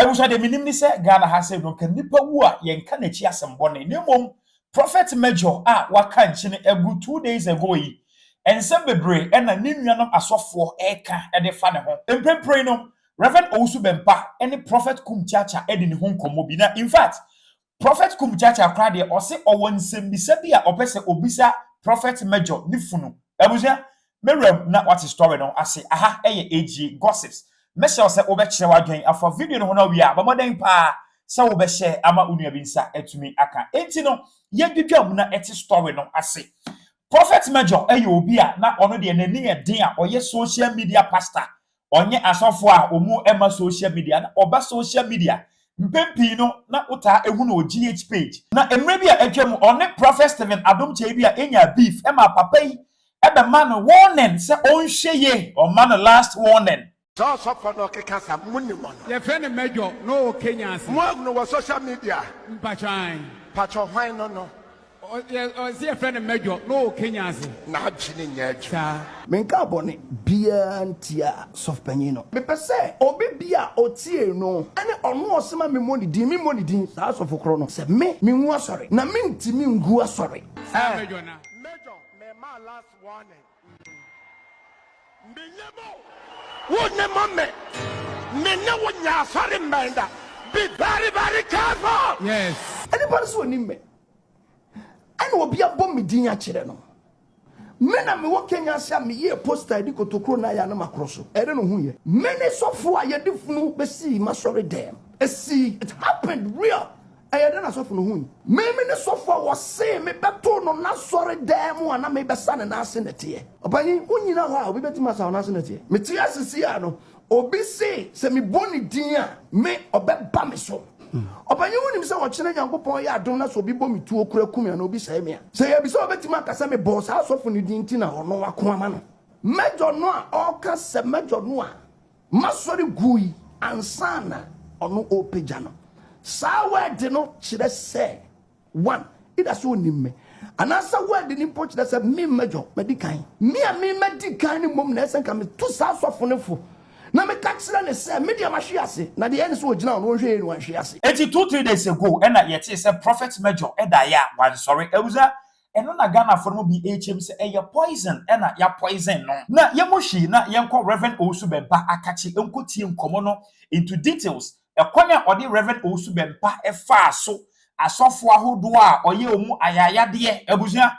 was at the minimum say Ghana has said no can nipa wu a yen ka na chi asembone ne mom prophet major waka nchine egu 2 days ago yi ensem bebre e na ninuanom asofo eka e de fa ne ho empempre no Rev.Owusu Bempah any prophet Kumchacha e de ne ho nkomo bi na in fact prophet Kumchacha kra de o se owo nsem bi se bia opese obisa prophet major ni funu abuja merem na what story no ase aha eye AG gossips Mesha se obekire wadwen afa video no ho na wi a bamoden pa se obehye ama unua bi nsa etumi aka enti no yedwedwam na eti story no ase prophet major eye obi a na ono de nani eden a oye social media pastor onye asofo a omu ema social media na oba social media mpempi no na uta ehu na GH page na emre bi a etwam one prophet Stephen Adom Kyei Duah enya beef ema papa yi ebe man warning se onhye ye o man last warning. So for no cancer, money one. Your friend major, no Kenyans. More no social media. Pachine. Pacho why no. Or see a friend major, no Kenyans. Na chini nyej. Menka boni bia ntia soft panino. Me pese obi bia otie no. Ane onu osema me money din sa so fokro no. Se me ngu asori. Na me ntimi ngu asori. Major na. Major, me ma last warning. Menyemo. Wouldn't moment. Men would not sorry manda. Be very, very careful. Yes. Anybody so name me. I know be a bomb me dinya chireno. Men am working as a me ye poster di ko to krona ya na makroso. I don't know who ye. Many so far ye diffunu be see my sorry them. See it happened real. I don't know so for who. Me so far was say me beto no na sorry them na me be san na asenete. Obani unyina ho a obi betima sa na asenete. Me ti asisi ya no obi say se me boni din a me obeba me so. Obani unim se wo kire Nyankopon ya adom na so obi bo me tu okura kumia na obi sai me a. Se ye bi so obetima akasa me boss so for ni din ti na ono wako ama no. Mejo no a oka se mejo no a masori gui ansana ono opeja no. Sa word no chire say one it as so nim me anasa word ni po chire say me major medikan me a me medikan ni mom na esen ka me to sa sofo ne fo na me ka chire ne say media ma hwe ase na de ene so ogina no hwe no hwe ase 2-3 days ago and yet say prophet major eda ya one sorry ewuza eno na Ghana for no bi HM say e poison ena ya poison no na ye moshi na yenko Rev.Owusu Bempah akachi enkotie nkomo no into details Ekonya odi Rev.Owusu Bempah efa so asofo ahodo a oye omu ayayade ebusua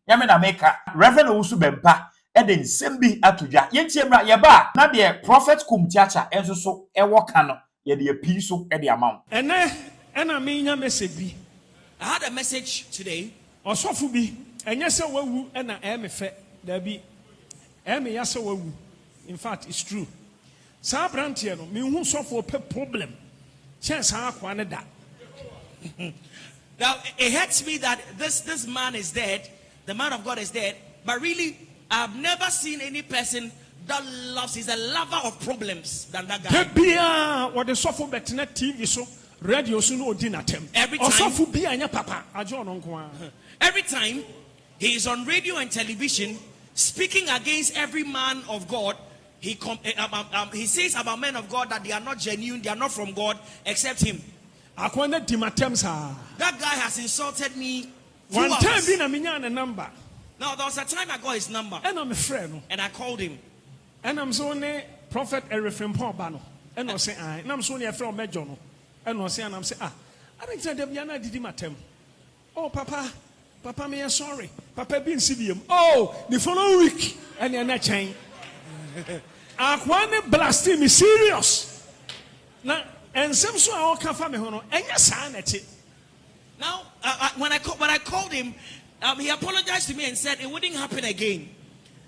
yame na meka Rev.Owusu Bempah eden nsem atodwa yentie mra ye ba na de prophet Kumchacha enso so ewo ka no ye de api so e de amount ena me nya message bi. I had a message today. Osofo bi enye se wawu ena me fe da bi me ya se wawu. In fact it's true. Sa brantie no me hu sofo pe problem chance akwa ne da. Now it hurts me that this man is dead, the man of God is dead, but really I've never seen any person that loves, he's a lover of problems than that guy. Bia what the sofo betna TV so radio so no dinatem. Every time sofo bia nya papa ajo no nko. Every time he is on radio and television speaking against every man of God. He says about men of God that they are not genuine, they are not from God, except him. That guy has insulted me. One time, number. Now there was a time I got his number, and I'm a friend, and I called him. And I'm so ne prophet from Bano, and I say, and I'm so near from Mejono, and I say, and I'm saying, I don't tell them Yana did him at him. Oh, Papa, me sorry. Papa been CBM. Oh, the following week, and you're not changing. Akwane blasphemy serious. Now, and some so I can find me hono. And yes, sanity. Now, when I called him, he apologized to me and said it wouldn't happen again.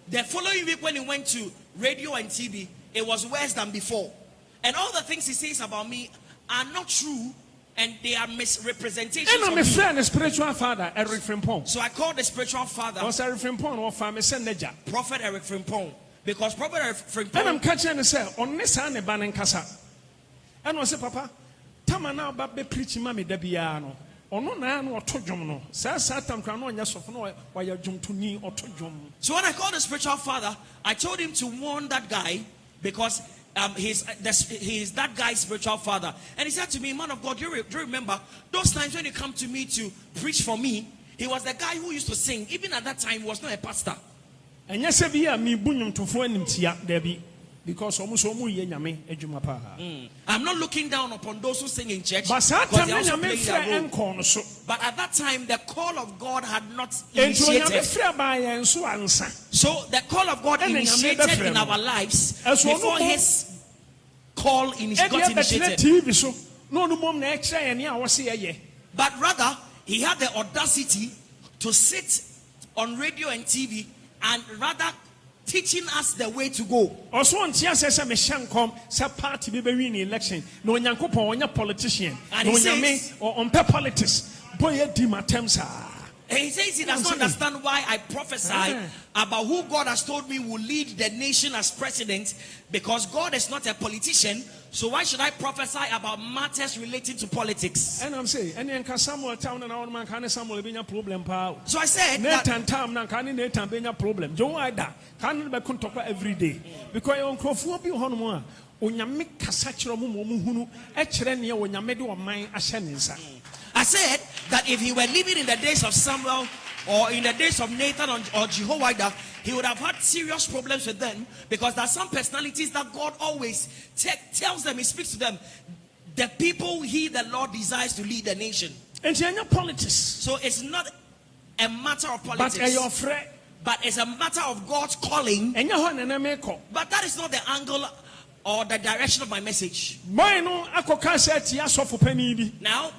The following week, when he went to radio and TV, it was worse than before. And all the things he says about me are not true, and they are misrepresentations. And I'm a friend, a spiritual father, Eric Frimpong. So I called the spiritual father. Was Eric Frimpong or family senator? Prophet Eric Frimpong. Because Prophet Eric Frimpong. And I'm catching and say, on this hand, a ban and casa. And I say, Papa, Tamana Babe preaching Mammy Debiano. Or no, or Tojono. Satam Crano and Yasofono, while you're jump to knee or Tojom. So when I called the spiritual father, I told him to warn that guy because he's that guy's spiritual father. And he said to me, man of God, do you remember those times when you come to me to preach for me? He was the guy who used to sing. Even at that time, he was not a pastor. And yes, because I'm not looking down upon those who sing in church. But at that time, the call of God had not initiated. So the call of God initiated in our lives before his call got initiated. But rather, he had the audacity to sit on radio and TV and rather teaching us the way to go. Also, on party be election. No politician. And he says, on politics. He says he does not understand why I prophesy about who God has told me will lead the nation as president, because God is not a politician. So why should I prophesy about matters relating to politics? And I'm saying, Samuel town and our man can Samuel be a problem. So I said, Nathan Tam can Nathan be a problem. Joe Ida can't be contact every day because on Crawford be on more. When you make a such a mumu, actually, when you made your mind a sentence. I said that if he were living in the days of Samuel or in the days of Nathan or Jehoiada, he would have had serious problems with them, because there are some personalities that God always tells them, he speaks to them, the people the Lord desires to lead the nation. And you're politics. So it's not a matter of politics, but it's a matter of God's calling. But that is not the angle or the direction of my message. Now,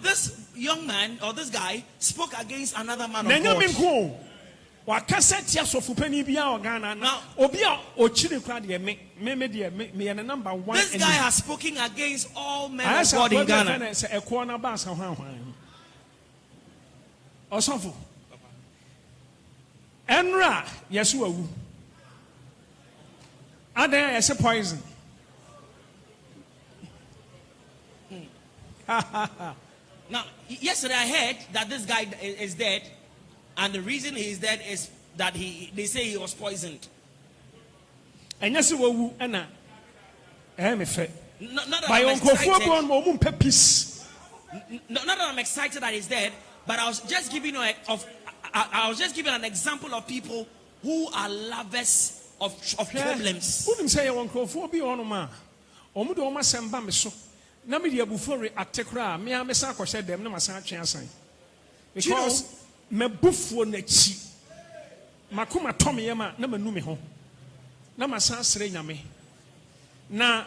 this young man or this guy spoke against another man of God. Now, this guy has spoken against all men of God in Ghana. Enra, Yesu Ada yes poison. Now, yesterday I heard that this guy is dead, and the reason he is dead is that they say he was poisoned. And yes, you Anna. Not that I'm excited that he's dead, but I was just giving an example of people who are lovers of problems. Wouldn't say one be on ma. Omudoma Samba Miso. Namidia Bufori at Tekra, Mia Mesako said them, no Massa chance. Because me buffo nechi. Makuma Tommy Yama, never knew me home. Namasa Srenyame. Na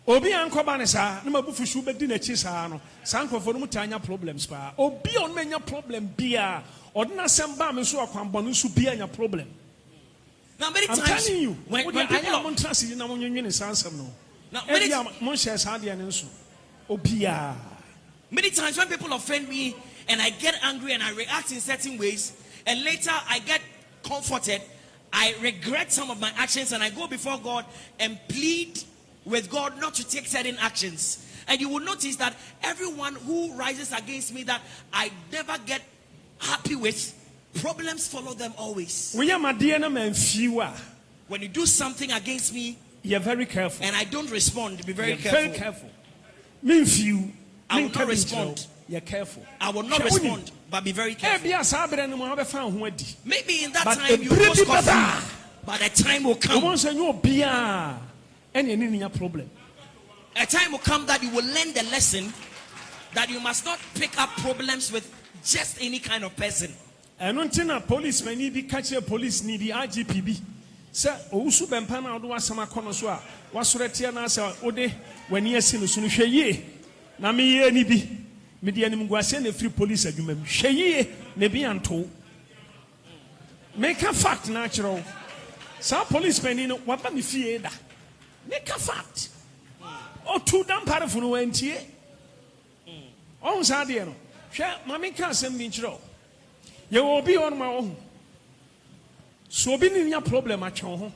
Obi Ankobanesa, no bufu shube dinner chisano, Sanko for Mutanya problems pa. Obi on many problem beer, or not some bam so a quambonusu beer your problem. Now, many times, I'm telling you, when people don't trust you, no. Now, many times when people offend me and I get angry and I react in certain ways, and later I get comforted, I regret some of my actions and I go before God and plead with God not to take certain actions. And you will notice that everyone who rises against me that I never get happy with, problems follow them always. When you do something against me, you're very careful, and I don't respond, be very careful. Very careful. Mean few, I will not respond. You're careful. I will not respond, but be very careful. Maybe in that time you will scoff, but a time will come. A time will come that you will learn the lesson that you must not pick up problems with just any kind of person. And until policemen need be catching police need the IGPB. Sir, Owusu Bempah na odo wasama kono so a wasoretia na asa ode wani asi no sunu hweye na me ye ni bi me de anim guase na free police adwuma mi hweye na bi anto make a fact natural. Some policemen no waba me fie da make a fact o tu dan parafo no wantie on sa de no hwe mame ka asem bi nkyiro ye obi on ma wo. So be in your problem at home.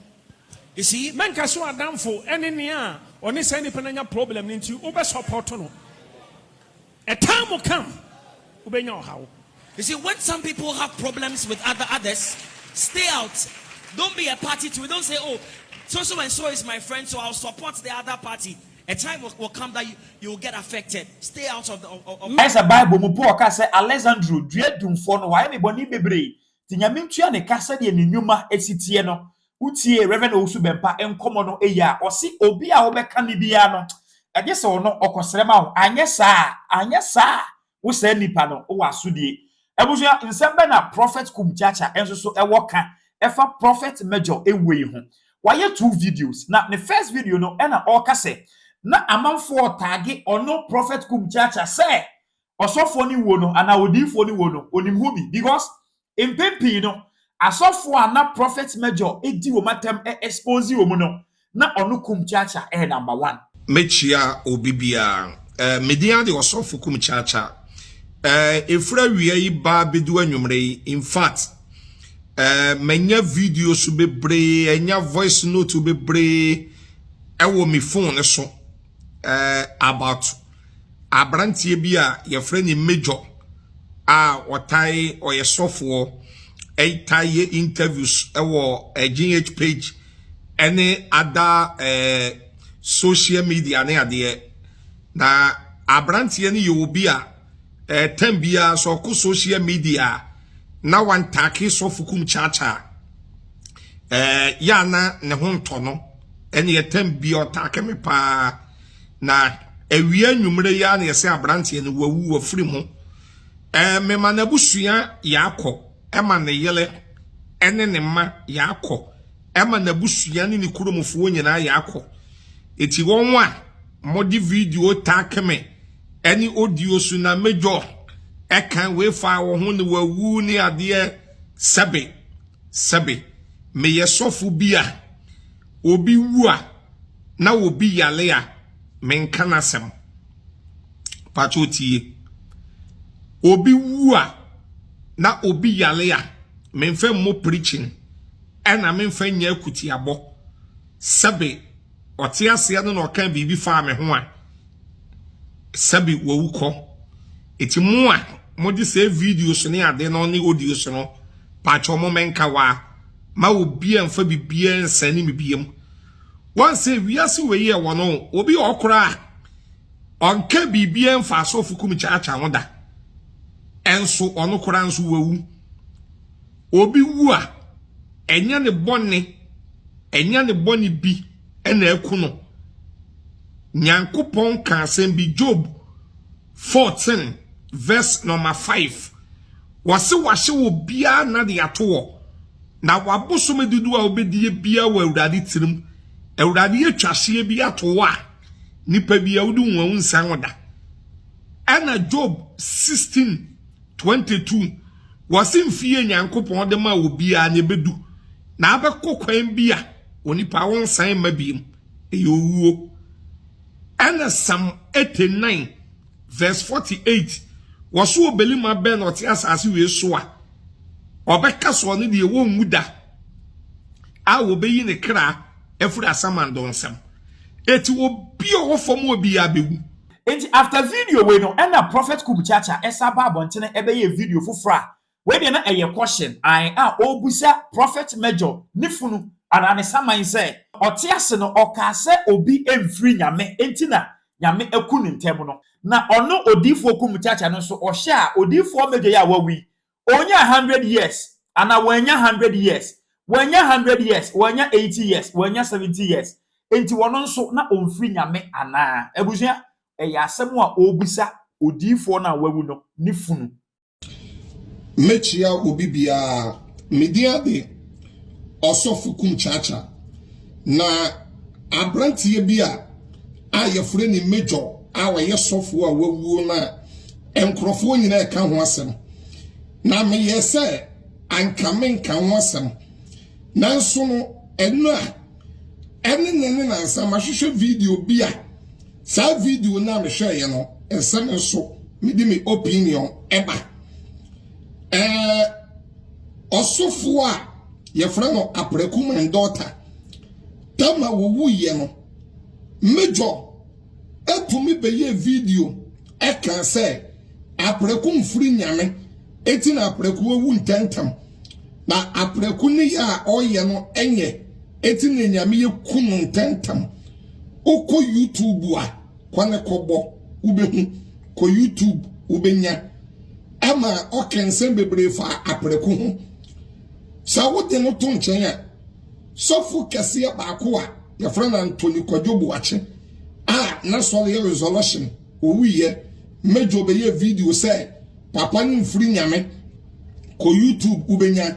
You see, men can so down for any near or any any problem into over support. A time will come. How? You see, when some people have problems with others, stay out. Don't be a party to it. Don't say, oh, so and so is my friend, so I'll support the other party. A time will come that you will get affected. Stay out of the. As a Bible, Mupoka say Alexandru, Dreadum for no why me boni bebre. Tinyamintua ne kasa de ninuma esitie no. Utie Rev.Owusu Bempah enkomo no eya osi obi a obeka ni bia no. Ade se ono okosrema ho anya saa wo sa nipa no wo asodie. Ebusua nsembe na prophet Kumchacha enso so ewoka efa prophet major ewei ho. Why 2 videos. Now the first video no ena okase na amanfo tagi ono prophet Kumchacha say osofo ni wo no ana odifo ni wo no onim ho bi because in pempi no asofo ana prophet major edi wo matem expose wo no na ono Kumchacha number 1 mechia obibia media de osofo Kumchacha efra wiye yi ba bedu anwumre in fact menya video so bebre enya voice note bebre ewo mi phone so about abrantie bi a ye friend major a otai or ye software tie interviews ewo GH page any other social media na ade na abrantie ni yo bi a tambia so ko social media na wan take so fukum chacha ya na ne ho ntono ene yetam bi otake me pa na awia nwumre ya na yese abrantie ne wawu wafiri mu me manabusua yakọ ema ne yele ene ne ma yakọ ema nabusua ne ne kuromfo nyina yakọ eti wonwa modi video take me eni audio su na major ekan we fa wo ho ne wawu ni ade sebe me yesofu bia obi wu a na obi yale a menka nasem pachotie obi wu a na obi yale a menfa mo preaching ena menfa nya akutiabo sebe otiase no no kan bibi fa me ho a sebe wawu ko eti mu a modi say videos ne ade no ne audios no pacho mo menka wa ma obi anfa bibia nsani mebiem wan say wiase we ye wono obi okra onka bibia anfa so fukum chacha hoda enso ono kora nso wawu obi wu a enya ne bonni bi ena akuno nyankopon ka asem bi Job 14 verse number 5 wase wo bia na de ato na wabosom dudu a obedie bia wa awurade tirim awurade atwahye bi ato a nipa bia wudu nwa nsan oda ana Job 16:22 wase mfie nyankopon de ma obia na bedu na abekokwan bia onipa won san mabiem eyowuo ana Psalm 89 verse 48 waso obelima ben oti asase we so a obeka so ne de wo nwuda a obeyi ne kra efura samando nsam eti obi ofom obi abewu enti after video we no na prophet Kumchacha esaba abontene ebeye video fufura we de na eye question obusa prophet major nifunu anane saman say otiase no okase obi emfiri nyame enti na nyame akunu ntem no na ono odifo Kumchacha no so ohye a odifo major ya wawi onya 100 years ana wanya 100 years wanya 100 years wanya 80 years wanya 70 years enti wono nso na omfiri nyame ana ebusua eya asemu a obusa odifo na wawu no nifunu mechia obibia media de osofu Kumchacha na abrantie bia ayefure ni major awaye sofu a wawu na enkrofo nyina ka ho asem na me yese ankamen ka ho asem nanso no enu a ene na nsam ahwehwe video bia sa video na me hweye no ensem nso me di me opinion eba osofu a yefre no apreku man daughter tama wowu ye no major etumi beye video eka say apreku mfuri nyame eti na apreku wowu ntentam na apreku ni ya oye no enye eti ne nyame ye kunu ntentam oko YouTube a kwane kobo ubehu ko YouTube ubenya ama okensen bebre fa apreku ho sa wote no to nchen a sofu kese baako a ya friend Anthony Kwadwobu ache na so the resolution owiye mejo be ye video say papa ni mfiri nyame ko YouTube ubenya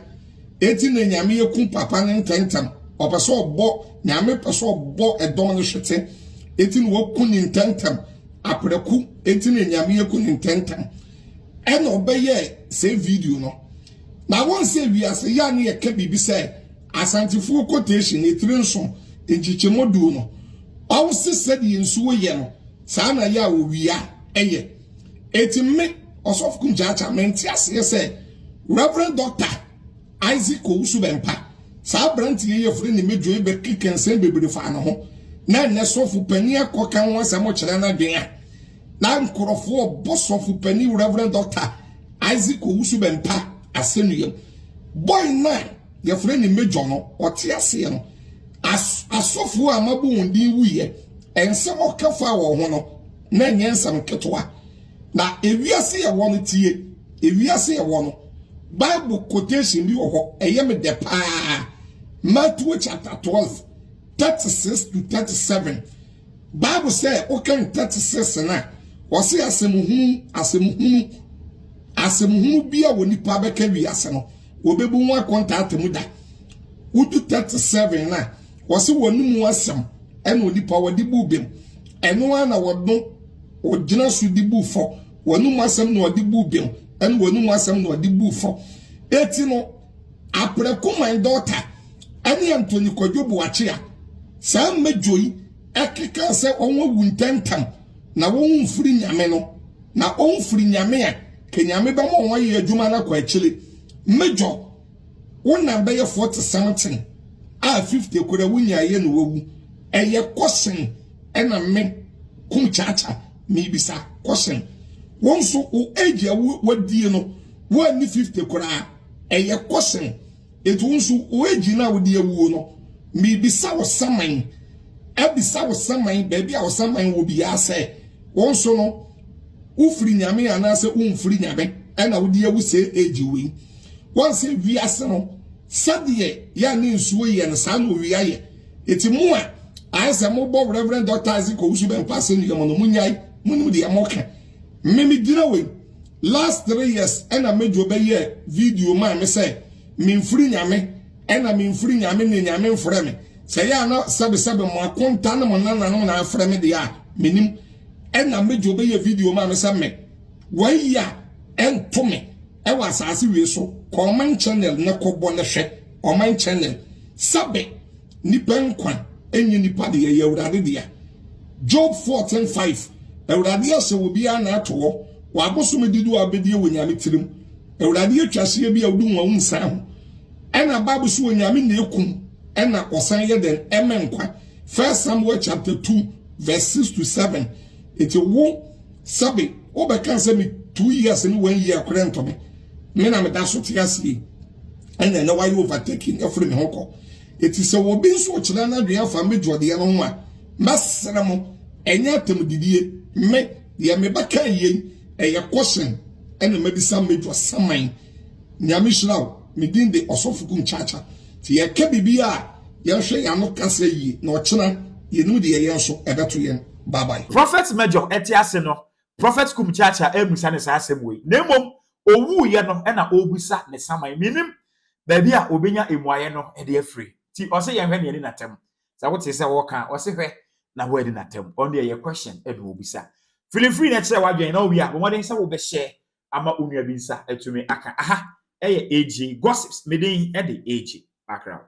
eti ne nyame ye kun papa ni ntentam opeso obo nyame peso obo edom no hwete eti no wakun ni ntentam apreku eti ne nyame ye kun ni ntentam ena obeye say video no na won say we as ya na ye ka bibi say asantifu quotation etrenso enchichemodu no awse said yensuwo ye no sa na ya owia eye eti me osof Kumchacha menti ase say Reverend Dr. Owusu Bempah sa branti ye free ni medwo be kikensen bebre fa na ho na ne sofu pani akokan won asemo kire na dwen a na nkorofo bosofu pani Reverend Dr. Owusu Bempah asenuyem boy na ye free ni medwo no ote ase no asofu amabu wondin wuye ensem okafa wo ho no na nyensam ketwa na ewiase ye wo no tie ewiase ye wo no Bible quotation bi ho eyem de pa Matthew chapter 12 36 to 37 Bible say okay 36 na wo se asemuhu bia woni pa beka wiase no obebu ho akonta atemu da utu 37 na wo se wonu asem ena onipa wodi bu bem eno ana wodo ogina su di bu fo wonu asem na wodi bu bem ena wonu asem na wodi bu fo eti no apreku my daughter ani Anthony Kwadwobu ache a sa medjoi ekeka se onwo wuntentam na won mfiri nyame no na onfiri nyame a kenyame ba mo won ye adwuma na kwa akire medjo wona be ye 40 something a 50 kura wunya ye no wawu eye question ena me Kumchacha me bisa question won so o age wadie no wa ni 50 kura eye question etunsu o age na wodi awuo no me bisa wo saman abisa wo saman baby a wo saman wo bia se won so no ufiri nyame anase umfiri nyame ena wodi awu se age we won se wiase no sadie ya ni nsuo ye no sa no wiaye eti mu a anse mo bo Reverend Dr. Owusu Bempah se no no munyai munu de amoka memi dina we last 3 years ena mejo be ye video ma me say minfiri nyame ena minfiri nyame ne nyame mfre me say ya na sabe mo akonta na mo nana no na afre me de ya menim ena mejo be ye video ma me say me wai ya entome e wa asase we so comment channel na kobo na hwe comment channel sabe nipa nkwan enye nipa de ye Awurade de ya Job 14:5 Awurade ase wo bia na ato wa abosom didu abedie wonyame tirim Awurade atwase bia wudu nwa unsa ho ena Bible so wonyame na ekum ena osan ye den emenkwa 1 Samuel chapter 2 verse 6 to 7 eti wo sabe obeka se me 2 years ni 1 year korento me na me da so tiase ena na why overtaking every me hoko eti se wo bi nso kira na dua fa me jode ya no ho a masra mo enya tem didie me ya me baka yen eye question ena mabisa mejo saman nyame shiraw me din de osofu Kumchacha ti ye ka bibia ye hwe ya no kasa yi na ochena ye nu de ye nso ebeto yen bye bye Prophet Major etiase no Prophet Kumchacha emusa ne sa asem na emom owu ye no ena obusa ne saman minim baby a obenya emuaye no e de afri ti ose ye hwe ne na tem sa wote se wo kan ose hwe na wo de na tem on de ye question e do obisa feeling free na kire wadwen na owi a bo den se wo be share ama onua bi nsa atumi aka aha eye AG gossips medin e de AG background